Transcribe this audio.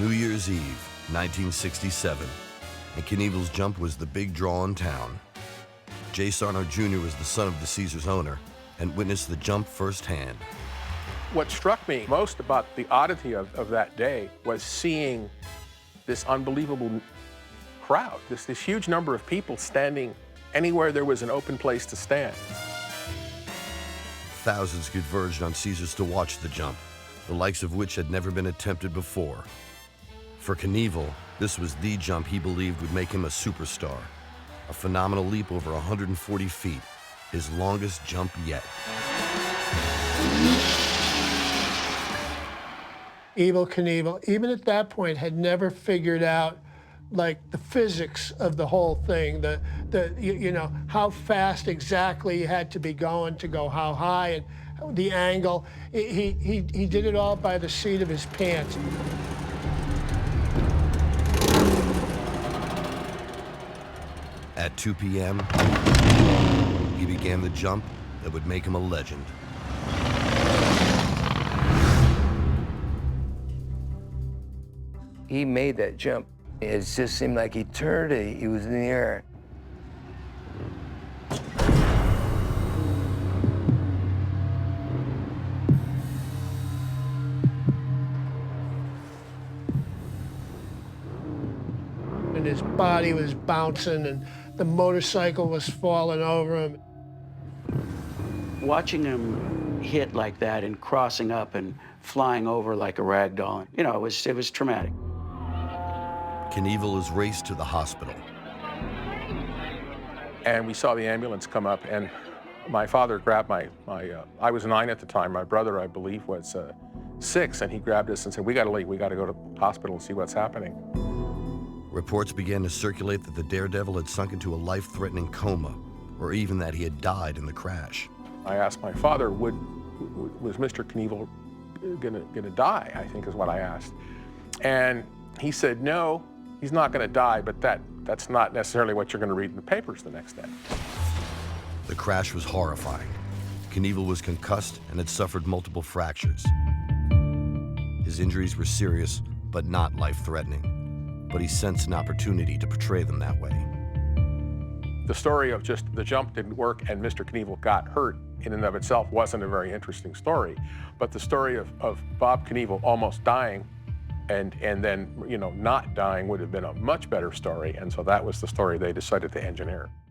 New Year's Eve, 1967, and Knievel's jump was the big draw in town. Jay Sarno Jr. was the son of the Caesars owner and witnessed the jump firsthand. What struck me most about the oddity of that day was seeing this unbelievable crowd, this huge number of people standing anywhere there was an open place to stand. Thousands converged on Caesars to watch the jump, the likes of which had never been attempted before. For Knievel, this was the jump he believed would make him a superstar. A phenomenal leap over 140 feet, his longest jump yet. Evel Knievel, even at that point, had never figured out like the physics of the whole thing, you know, how fast exactly you had to be going to go how high and the angle. He did it all by the seat of his pants. At 2 p.m., he began the jump that would make him a legend. He made that jump. It just seemed like he turned it, he was in the air. And his body was bouncing and the motorcycle was falling over him. Watching him hit like that and crossing up and flying over like a rag doll, you know, it was traumatic. Knievel is raced to the hospital. And we saw the ambulance come up, and my father grabbed I was 9 at the time, my brother, I believe, was 6, and he grabbed us and said, "We gotta leave, we gotta go to the hospital and see what's happening." Reports began to circulate that the daredevil had sunk into a life-threatening coma, or even that he had died in the crash. I asked my father, was Mr. Knievel gonna die, I think is what I asked. And he said, no, he's not gonna die, but that's not necessarily what you're gonna read in the papers the next day. The crash was horrifying. Knievel was concussed and had suffered multiple fractures. His injuries were serious, but not life-threatening. But he sensed an opportunity to portray them that way. The story of just the jump didn't work and Mr. Knievel got hurt in and of itself wasn't a very interesting story. But the story of Bob Knievel almost dying and then, you know, not dying would have been a much better story. And so that was the story they decided to engineer.